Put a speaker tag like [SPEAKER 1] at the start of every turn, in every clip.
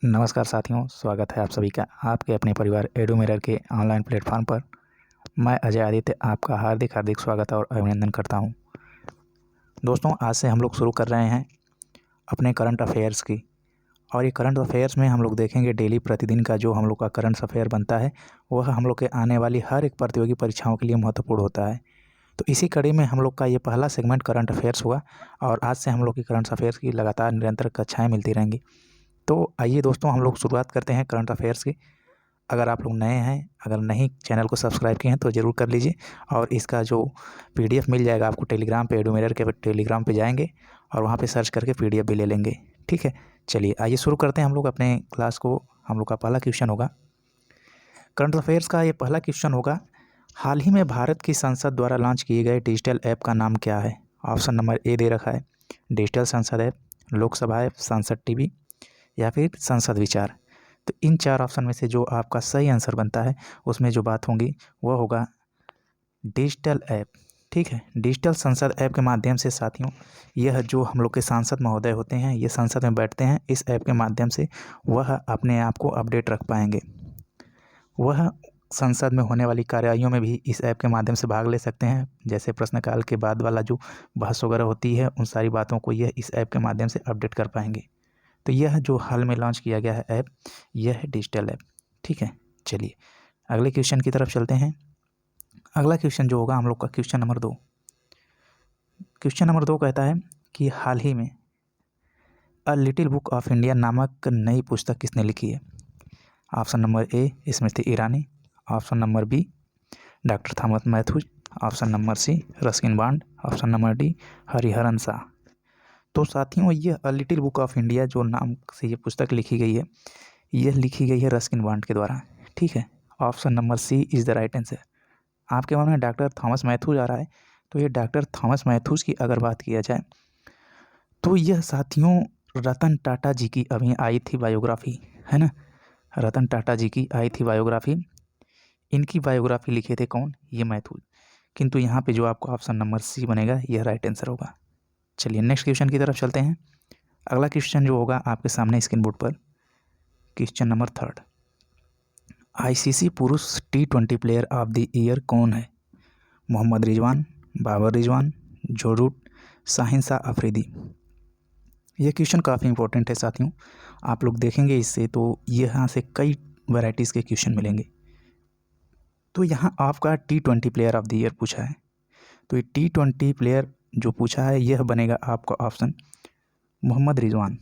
[SPEAKER 1] नमस्कार साथियों, स्वागत है आप सभी का आपके अपने परिवार एडू मिरर के ऑनलाइन प्लेटफॉर्म पर। मैं अजय आदित्य आपका हार्दिक हार्दिक स्वागत और अभिनंदन करता हूं। दोस्तों, आज से हम लोग शुरू कर रहे हैं अपने करंट अफेयर्स की। और ये करंट अफेयर्स में हम लोग देखेंगे डेली प्रतिदिन का जो हम लोग का करंट अफेयर बनता है वह हम लोग के आने वाली हर एक प्रतियोगी परीक्षाओं के लिए महत्वपूर्ण होता है। तो इसी कड़ी में हम लोग का ये पहला सेगमेंट करंट अफेयर्स हुआ और आज से हम लोग की करंट अफेयर्स की लगातार निरंतर कक्षाएँ मिलती रहेंगी। तो आइए दोस्तों, हम लोग शुरुआत करते हैं करंट अफेयर्स की। अगर आप लोग नए हैं, अगर नहीं चैनल को सब्सक्राइब किए हैं तो ज़रूर कर लीजिए। और इसका जो पीडीएफ मिल जाएगा आपको टेलीग्राम पे, एडू मिरर के टेलीग्राम पे जाएंगे और वहाँ पे सर्च करके पीडीएफ भी ले लेंगे। ठीक है, चलिए आइए शुरू करते हैं हम लोग अपने क्लास को। हम लोग का पहला क्वेश्चन होगा करंट अफेयर्स का। ये पहला क्वेश्चन होगा, हाल ही में भारत की संसद द्वारा लॉन्च किए गए डिजिटल ऐप का नाम क्या है? ऑप्शन नंबर ए दे रखा है डिजिटल संसद ऐप, लोकसभा ऐप, संसद टीवी या फिर संसद विचार। तो इन चार ऑप्शन में से जो आपका सही आंसर बनता है उसमें जो बात होगी वह होगा डिजिटल ऐप। ठीक है, डिजिटल संसद ऐप के माध्यम से साथियों, यह जो हम लोग के सांसद महोदय होते हैं, ये संसद में बैठते हैं, इस ऐप के माध्यम से वह अपने आप को अपडेट रख पाएंगे। वह संसद में होने वाली कार्यवाहियों में भी इस ऐप के माध्यम से भाग ले सकते हैं। जैसे प्रश्नकाल के बाद वाला जो बहस वगैरह होती है, उन सारी बातों को यह इस ऐप के माध्यम से अपडेट कर पाएंगे। तो यह जो हाल में लॉन्च किया गया है ऐप, यह है डिजिटल ऐप। ठीक है, चलिए अगले क्वेश्चन की तरफ चलते हैं। अगला क्वेश्चन जो होगा हम लोग का क्वेश्चन नंबर 2। क्वेश्चन नंबर 2 कहता है कि हाल ही में a little book of India नामक नई पुस्तक किसने लिखी है? Option number A Smriti Irani, option number B doctor Thomas Matthews, option number C Ruskin Bond, option number D Hariharan Shah. तो साथियों, यह a little book of India जो नाम से ये पुस्तक लिखी गई है, यह लिखी गई है रस्किन बॉन्ड के द्वारा। ठीक है, option number C is the right answer. आपके मन में डॉक्टर थॉमस मैथ्यूज आ रहा है, तो ये डॉक्टर थॉमस मैथ्यूज की अगर बात किया जाए तो यह साथियों रतन टाटा जी की अभी आई थी बायोग्राफी, है ना। रतन टाटा जी की आई थी बायोग्राफी। इनकी बायोग्राफी लिखे थे कौन? ये मैथ्यूज। किंतु यहाँ पे जो आपको ऑप्शन नंबर सी बनेगा यह राइट आंसर होगा। चलिए नेक्स्ट क्वेश्चन की तरफ चलते हैं। अगला क्वेश्चन जो होगा आपके सामने स्क्रीन बोर्ड पर, क्वेश्चन नंबर 3। आईसीसी पुरुष T20 player of the year कौन है? मोहम्मद रिजवान, बाबर रिजवान, जो रूट, शाहिन शाह अफरीदी। यह क्वेश्चन काफ़ी इंपॉर्टेंट है साथियों। आप लोग देखेंगे इससे तो यहाँ से कई वैरायटीज़ के क्वेश्चन मिलेंगे। तो यहाँ आपका T20 player of the year पूछा है, तो ये T20 प्लेयर जो पूछा है यह बनेगा आपका ऑप्शन मोहम्मद रिजवान।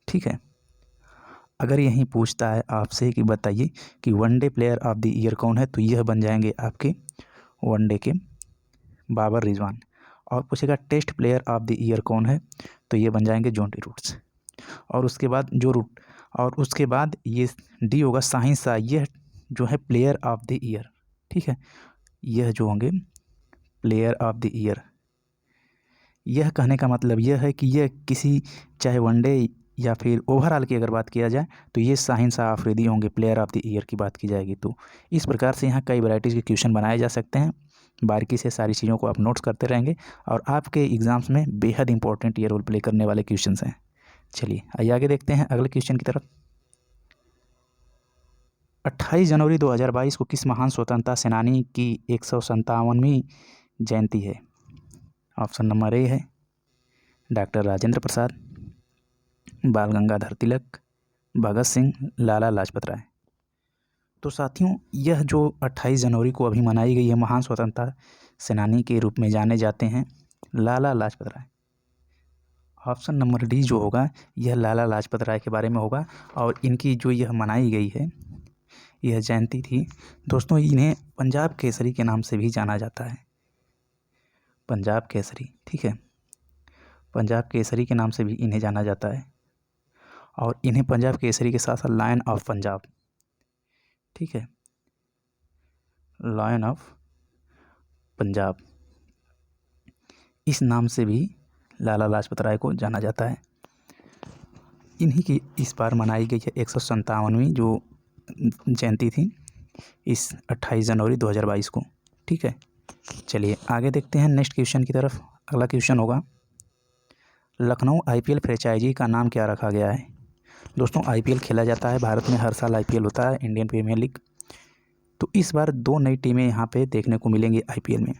[SPEAKER 1] ठीक है, अगर यहीं पूछता है आपसे कि बताइए कि one day player of the year कौन है, तो यह बन जाएंगे आपके वनडे के बाबर रिजवान। और पूछेगा test player of the year कौन है, तो ये बन जाएंगे जॉन्टी रूट्स। और उसके बाद जो रूट, और उसके बाद ये डी होगा शाहिन शाह, यह जो है प्लेयर ऑफ द ईयर। ठीक है, यह जो होंगे प्लेयर ऑफ द ईयर। यह कहने का मतलब यह है कि यह किसी चाहे वनडे या फिर ओवरऑल की अगर बात किया जाए तो ये शाहिन शाह अफरीदी होंगे, प्लेयर ऑफ द ईयर की बात की जाएगी। तो इस प्रकार से यहाँ कई वैरायटीज़ के क्वेश्चन बनाए जा सकते हैं। बारीकी से सारी चीज़ों को आप नोट्स करते रहेंगे और आपके एग्ज़ाम्स में बेहद इंपॉर्टेंट ये रोल प्ले करने वाले क्वेश्चन हैं। चलिए आइए आगे देखते हैं अगले क्वेश्चन की तरफ। 28 जनवरी 2022 को किस महान स्वतंत्रता सेनानी की 157वीं जयंती है? ऑप्शन नंबर ए है डॉक्टर राजेंद्र प्रसाद, बाल गंगाधर तिलक, भगत सिंह, लाला लाजपत राय। तो साथियों, यह जो 28 जनवरी को अभी मनाई गई है महान स्वतंत्रता सेनानी के रूप में जाने जाते हैं Lala Lajpat Rai. Option number D जो होगा यह लाला लाजपत राय के बारे में होगा। और इनकी जो यह मनाई गई है यह जयंती थी दोस्तों, इन्हें पंजाब केसरी के नाम से भी जाना जाता है। पंजाब केसरी, ठीक है, पंजाब केसरी के नाम से भी इन्हें जाना जाता है। और इन्हें पंजाब केसरी के साथ साथ लायन ऑफ पंजाब, ठीक है, लायन ऑफ पंजाब, इस नाम से भी लाला लाजपत राय को जाना जाता है। इन्हीं की इस बार मनाई गई है 157वीं जो जयंती थी, इस 28 जनवरी 2022 को। ठीक है, चलिए आगे देखते हैं नेक्स्ट क्वेश्चन की तरफ। अगला क्वेश्चन होगा, लखनऊ IPL फ्रेंचाइजी का नाम क्या रखा गया है? दोस्तों आईपीएल खेला जाता है भारत में, हर साल आईपीएल होता है, इंडियन प्रीमियर लीग। तो इस बार 2 नई टीमें यहाँ पे देखने को मिलेंगी आईपीएल में।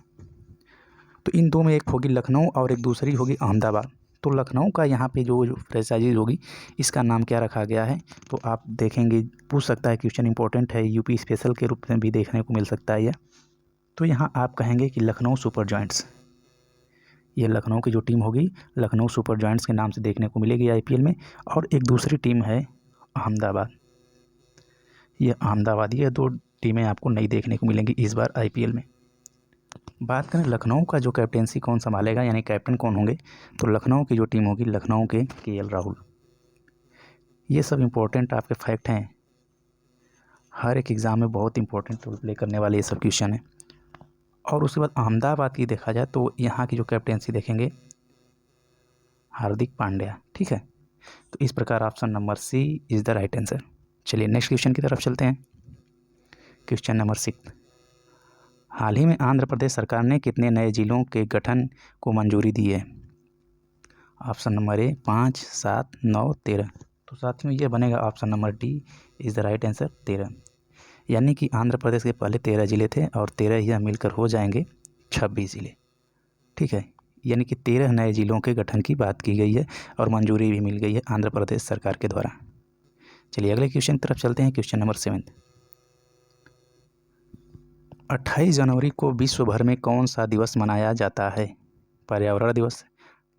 [SPEAKER 1] तो इन 2 में एक होगी लखनऊ और एक दूसरी होगी अहमदाबाद। तो लखनऊ का यहाँ पे जो फ्रेंचाइजी होगी इसका नाम क्या रखा गया है, तो आप देखेंगे, पूछ सकता है, क्वेश्चन इंपॉर्टेंट है, यूपी स्पेशल के रूप में भी देखने को मिल सकता है यह। तो यहाँ आप कहेंगे कि लखनऊ सुपर जॉयंट्स। ये लखनऊ की जो टीम होगी लखनऊ सुपर जॉयंट्स के नाम से देखने को मिलेगी आईपीएल में। और एक दूसरी टीम है अहमदाबाद, ये अहमदाबादी, ये 2 टीमें आपको नई देखने को मिलेंगी इस बार आईपीएल में। बात करें लखनऊ का जो कैप्टेंसी कौन संभालेगा, यानी कैप्टन कौन होंगे, तो लखनऊ की जो टीम होगी लखनऊ के केएल राहुल। ये सब इम्पोर्टेंट आपके फैक्ट हैं, हर एक एग्ज़ाम में बहुत इंपॉर्टेंट रोल प्ले करने वाले ये सब क्वेश्चन हैं। और उसके बाद अहमदाबाद की देखा जाए तो यहाँ की जो कैप्टेंसी देखेंगे हार्दिक पांड्या, ठीक है। तो इस प्रकार option number C is the right answer. चलिए नेक्स्ट क्वेश्चन की तरफ चलते हैं। क्वेश्चन नंबर 6, हाल ही में आंध्र प्रदेश सरकार ने कितने नए जिलों के गठन को मंजूरी दी है? ऑप्शन नंबर ए 5, 7, 9, 13। तो साथियों ये बनेगा option number D is the right answer, 13। यानी कि आंध्र प्रदेश के पहले 13 ज़िले थे और 13 ही मिलकर हो जाएंगे 26 ज़िले, ठीक है। यानी कि 13 नए ज़िलों के गठन की बात की गई है और मंजूरी भी मिल गई है आंध्र प्रदेश सरकार के द्वारा। चलिए अगले क्वेश्चन की तरफ चलते हैं। क्वेश्चन नंबर 7, 28 जनवरी को विश्व भर में कौन सा दिवस मनाया जाता है? पर्यावरण दिवस,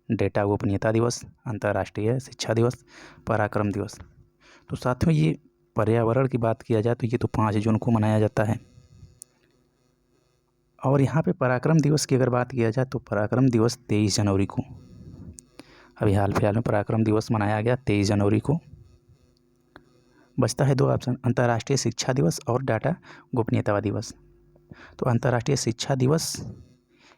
[SPEAKER 1] डेटा गोपनीयता दिवस, अंतर्राष्ट्रीय शिक्षा दिवस, पराक्रम दिवस। तो साथियों ये पर्यावरण की बात किया जाए तो ये तो 5 जून को मनाया जाता है। और यहाँ पे पराक्रम दिवस की अगर बात किया जाए तो पराक्रम दिवस 23 जनवरी को, अभी हाल फिलहाल में पराक्रम दिवस मनाया गया 23 जनवरी को। बचता है 2 ऑप्शन, अंतर्राष्ट्रीय शिक्षा दिवस और डाटा गोपनीयता दिवस। तो अंतर्राष्ट्रीय शिक्षा दिवस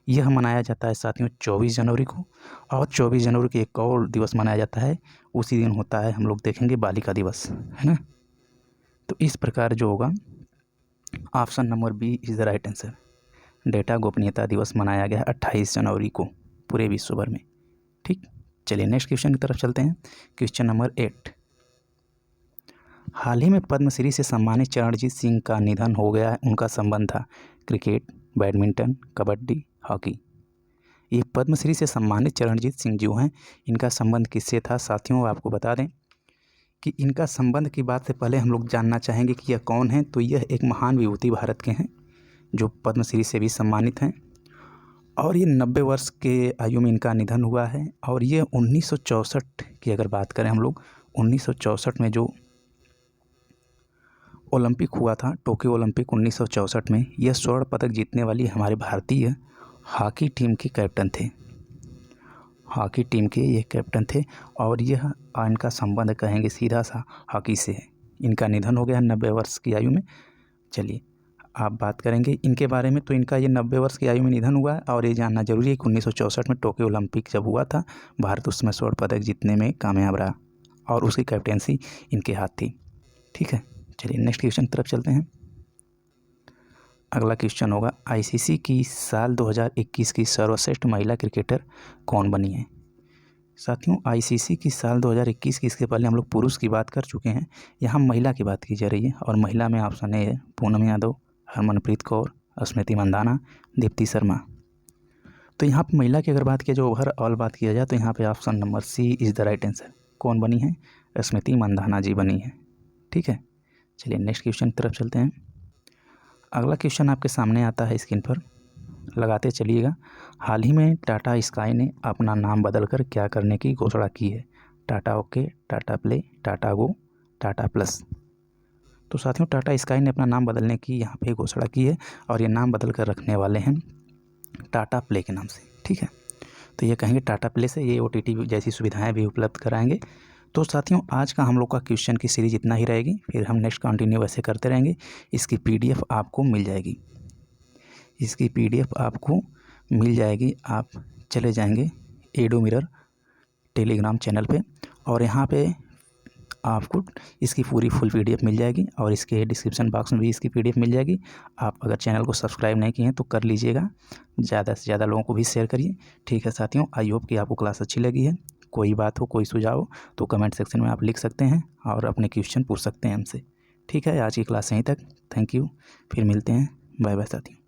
[SPEAKER 1] यह मनाया जाता है साथियों 24 जनवरी को। और 24 जनवरी को एक और दिवस मनाया जाता है, उसी दिन होता है, हम लोग देखेंगे, बालिका दिवस, है ना। तो इस प्रकार जो होगा option number B is the right answer. Data गोपनीयता दिवस मनाया गया 28 जनवरी को पूरे विश्व भर में, ठीक। चलिए नेक्स्ट क्वेश्चन की तरफ चलते हैं। क्वेश्चन नंबर 8, हाल ही में पद्मश्री से सम्मानित चरणजीत सिंह का निधन हो गया है, उनका संबंध था क्रिकेट, बैडमिंटन, कबड्डी, हॉकी। ये पद्मश्री से सम्मानित चरणजीत सिंह जो हैं इनका संबंध किससे था? साथियों आपको बता दें कि इनका संबंध की बात से पहले हम लोग जानना चाहेंगे कि यह कौन है। तो यह एक महान विभूति भारत के हैं जो पद्मश्री से भी सम्मानित हैं। और ये 90 वर्ष के आयु में इनका निधन हुआ है। और ये 1964 की अगर बात करें हम लोग, 1964 में जो ओलंपिक हुआ था, टोक्यो ओलंपिक 1964 में, यह स्वर्ण पदक जीतने वाली हमारे भारतीय हॉकी टीम के कैप्टन थे, हॉकी टीम के ये कैप्टन थे। और यह इनका संबंध कहेंगे सीधा सा हॉकी से है। इनका निधन हो गया 90 वर्ष की आयु में। चलिए आप बात करेंगे इनके बारे में। तो इनका ये 90 वर्ष की आयु में निधन हुआ है। और ये जानना जरूरी है कि 1964 में टोक्यो ओलंपिक जब हुआ था, भारत उसमें स्वर्ण पदक जीतने में कामयाब रहा और उसकी कैप्टेंसी इनके हाथ थी, ठीक है। चलिए नेक्स्ट क्वेश्चन की तरफ चलते हैं। अगला क्वेश्चन होगा, आईसीसी की साल 2021 की सर्वश्रेष्ठ महिला क्रिकेटर कौन बनी है? साथियों आईसीसी की साल 2021 की, इसके पहले हम लोग पुरुष की बात कर चुके हैं, यहाँ महिला की बात की जा रही है। और महिला में ऑप्शन ए है पूनम यादव, हरमनप्रीत कौर, स्मृति मंदाना, दीप्ति शर्मा। तो यहाँ पर महिला की अगर बात किया जाए, ओवरऑल बात किया जाए, तो यहाँ पे option number C is the right answer. कौन बनी है? स्मृति मंदाना जी बनी है, ठीक है। चलिए नेक्स्ट क्वेश्चन की तरफ चलते हैं। अगला क्वेश्चन आपके सामने आता है, स्क्रीन पर लगाते चलिएगा। हाल ही में टाटा स्काई ने अपना नाम बदलकर क्या करने की घोषणा की है? टाटा ओके, टाटा प्ले, टाटा गो, टाटा प्लस। तो साथियों टाटा स्काई ने अपना नाम बदलने की यहाँ पे घोषणा की है और ये नाम बदल कर रखने वाले हैं टाटा प्ले के नाम से, ठीक है। तो ये कहेंगे टाटा प्ले से ये OTT जैसी सुविधाएँ भी उपलब्ध कराएंगे। तो साथियों आज का हम लोग का क्वेश्चन की सीरीज इतना ही रहेगी, फिर हम नेक्स्ट कंटिन्यू ऐसे करते रहेंगे। इसकी PDF आपको मिल जाएगी, इसकी PDF आपको मिल जाएगी। आप चले जाएंगे एडू मिरर टेलीग्राम चैनल पे और यहाँ पे आपको इसकी पूरी फुल PDF मिल जाएगी और इसके डिस्क्रिप्शन बॉक्स में भी इसकी PDF मिल जाएगी। आप अगर चैनल को सब्सक्राइब नहीं किए हैं तो कर लीजिएगा, ज़्यादा से ज़्यादा लोगों को भी शेयर करिए, ठीक है साथियों। आई होप कि आपको क्लास अच्छी लगी है। कोई बात हो, कोई सुझाव हो तो कमेंट सेक्शन में आप लिख सकते हैं और अपने क्वेश्चन पूछ सकते हैं हमसे। ठीक है, आज की क्लास यहीं तक। थैंक यू, फिर मिलते हैं। बाय बाय साथियों।